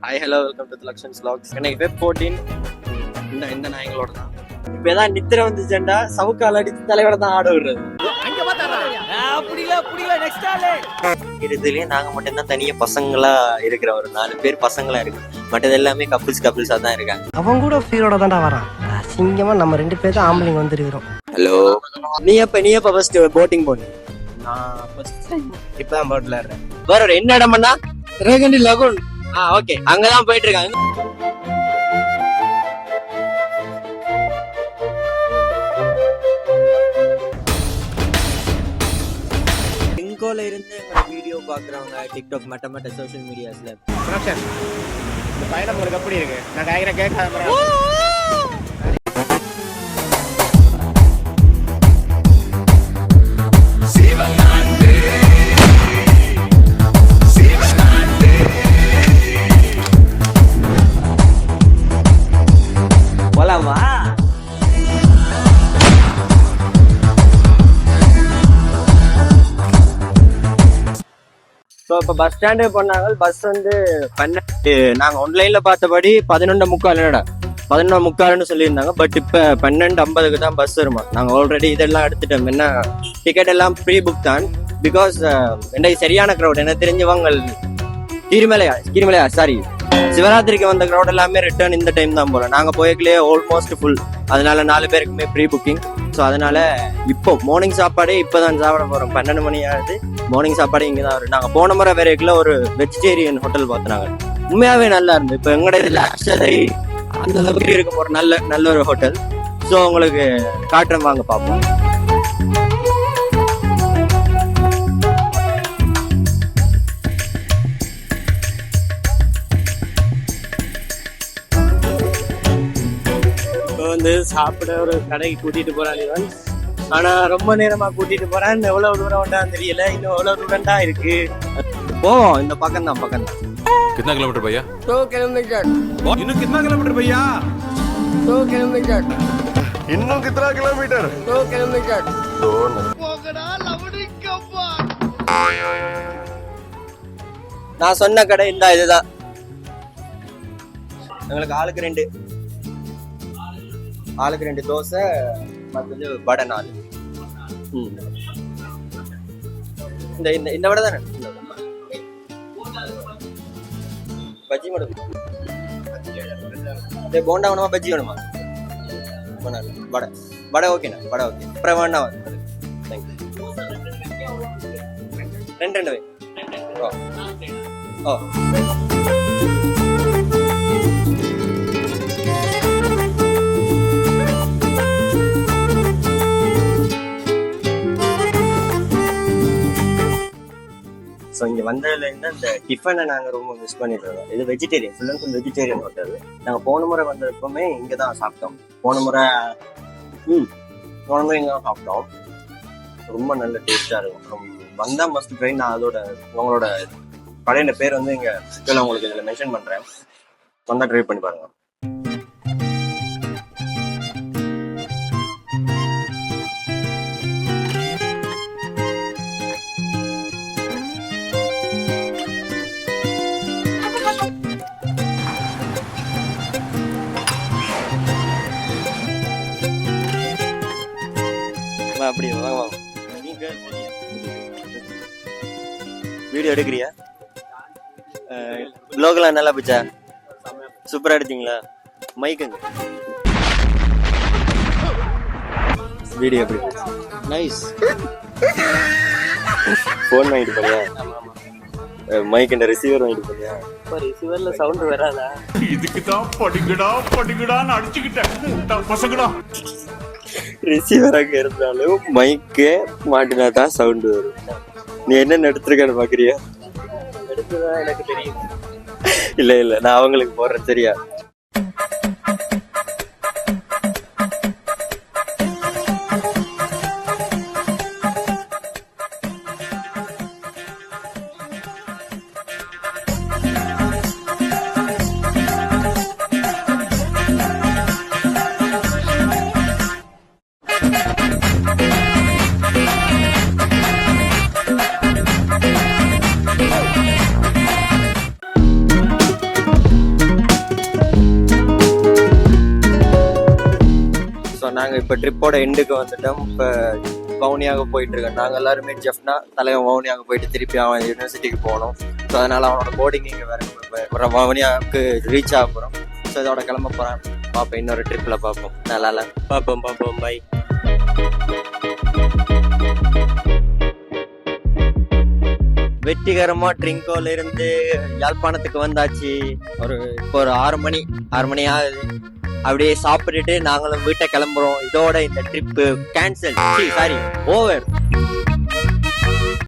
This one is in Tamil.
Hi hello welcome to Lakshan's vlogs. இன்னைக்கு வெப் 14 இந்த நாயங்களோட தான். இப்போ ஏதாவது நித்திர வந்துச்சுண்டா சவுக்கால் அடித்து தலையோட தான் ஆட விடுறது. இதுலயே நாங்க மட்டும்தான் தனியா பசங்களா இருக்கிற ஒரு 4 பேர் பசங்களா இருக்கு. மற்றது எல்லாமே கப்பிள்ஸா தான் இருக்காங்க. அவன் கூட ஃபீரோட தான்டா வரான். அசிங்கமா நம்ம 2 பேர் தான் ஆம்பளைங்க வந்துருக்கிறோம். ஹலோ, நீ எப்ப ஃபர்ஸ்ட் போட்டிங் போன? நான் ஃபர்ஸ்ட் டைம் இப்பதான் போட்ல இருக்கேன். வேற என்ன இடம்னா ரேகண்டி லகூன். ஓகே, அங்கதான் போயிட்டு இருக்காங்க. இங்கோல இருந்து எங்க வீடியோ பாக்குறவங்க டிக்டாக் மற்ற சோஷியல் மீடியாஸ்ல இந்த பயணம் உங்களுக்கு எப்படி இருக்கு? நான் கேட்கிறேன், கேட்காத. போலாமா? ஸோ இப்போ பஸ் ஸ்டாண்டு போனாங்க. பஸ் வந்து 12, நாங்கள் ஆன்லைனில் பார்த்தபடி 11:45 சொல்லியிருந்தாங்க. பட் இப்போ 12:50 தான் பஸ் வருமா. நாங்கள் ஆல்ரெடி இதெல்லாம் எடுத்துட்டோம். என்ன டிக்கெட் எல்லாம் ப்ரீ புக் தான். பிகாஸ் எனக்கு சரியான க்ரௌட். எனக்கு தெரிஞ்சவங்க கீரிமலையா சாரி சிவராத்திரிக்கு வந்த க்ரௌட் எல்லாமே ரிட்டர்ன் இந்த டைம் தான் போல. நாங்கள் போய்க்கலே ஆல்மோஸ்ட் ஃபுல். அதனால 4 பேருக்குமே ப்ரீ புக்கிங். ஸோ அதனால இப்போ மார்னிங் சாப்பாடே இப்போ தான் சாப்பிட போகிறோம். 12 மணி ஆகுது. மார்னிங் சாப்பாடு இங்கே தான் வரும். நாங்கள் போன முறை வேற ஒரு வெஜிடேரியன் ஹோட்டல் பார்த்துனாங்க. உண்மையாகவே நல்லா இருந்து. இப்போ எங்களோட இதில் ஆக்சுவலி அந்த அளவுக்கு இருக்க போகிற நல்ல ஒரு ஹோட்டல். ஸோ உங்களுக்கு காட்டுறேன், வாங்க பார்ப்போம். வந்து சாப்பிட ஒரு கடைக்கு கூட்டிட்டு போறான் இவன். ஆனா ரொம்ப நேரமா கூட்டிட்டு போறான். எவ்வளவு தூரம் வந்தான்னு தெரியல. இன்னும் எவ்வளவு தூரம் தான் இருக்கு. போவோம். இந்த பக்கம் தான். कितना किलोमीटर भैया? 2 किलोमीटर. இன்னும் कितना किलोमीटर भैया? 2 किलोमीटर. இன்னும் कितना किलोमीटर? 2 किलोमीटर. நான் சொன்ன கடை இந்த இதுதான். எங்களுக்கு ஆளுக்கு 2 தோசை, மற்றது வடை 4. இந்த வடை தானே பஜ்ஜி மட்டும். போண்டா வேணுமா பஜ்ஜி வேணுமா? வடை ஓகேண்ணா. வடை ஓகே. அப்புறம் வேணா தேங்க்யூ. 2 வை. ஓ ஸோ இங்கே வந்ததுலேருந்து அந்த டிஃபனை நாங்கள் ரொம்ப மிஸ் பண்ணிட்டு இருக்கோம். இது vegetarian, full and full vegetarian hotel. நாங்கள் போன முறை வந்ததுக்குமே இங்கே தான் சாப்பிட்டோம். போன முறை இங்கே தான் சாப்பிட்டோம். ரொம்ப நல்ல டேஸ்ட்டாக இருக்கும். வந்தால் மஸ்ட் ட்ரை. நான் அதோட உங்களோட கடையோட பேர் வந்து இங்கே இதில் உங்களுக்கு இதில் மென்ஷன் பண்ணுறேன். வந்தால் ட்ரை பண்ணி பாருங்கள். அப்படி வாங்க. வீடியோ எடுக்கிறியா? வ்ளாக்லாம் நல்லா போச்சா? சூப்பரா எடுத்தீங்களா? மைக்குங்க வீடியோ எப்படி? நைஸ். போன் வாங்கிட்டு போறியா? மைக் இந்த ரிசீவர் வாங்கிட்டு போறியா? ரிசீவர்ல சவுண்ட் வராதா? இதுக்கு தான் படிங்கடான்னு அடிச்சுக்கிட்டேன் பசங்கடா. ரிசீவர் அங்க இருந்தாலும் மைக்கே மாட்டினா தான் சவுண்ட் வரும். நீ என்ன எடுத்துருக்கன்னு பாக்குறியா? எடுத்துதான் எனக்கு தெரியும். இல்ல நான் அவங்களுக்கு போடுறேன். சரியா? நாங்கள் இப்போ ட்ரிப்போட எண்டுக்கு வந்துட்டோம். இப்போ வவுனியாக போயிட்டு இருக்கோம். நாங்கள் எல்லாருமே ஜெஃப்னா தலைவன் வவுனியாக போயிட்டு திருப்பி அவன் யூனிவர்சிட்டிக்கு போகணும். ஸோ அதனால் அவனோட போர்டிங் இங்கே வேறு வவுனியாவுக்கு ரீச் ஆக போகிறோம். ஸோ இதோட கிளம்ப போகிறேன். பார்ப்போம், இன்னொரு ட்ரிப்பில் பார்ப்போம். நல்லா பார்ப்போம் பை. வெற்றிகரமாக ட்ரிங்கோல இருந்து யாழ்ப்பாணத்துக்கு வந்தாச்சு. இப்போ ஒரு 6 மணி ஆகுது. அப்படியே சாப்பிட்டுட்டு நாங்களும் வீட்டை கிளம்புறோம். இதோட இந்த ட்ரிப்பு கேன்சல், சாரி ஓவர்.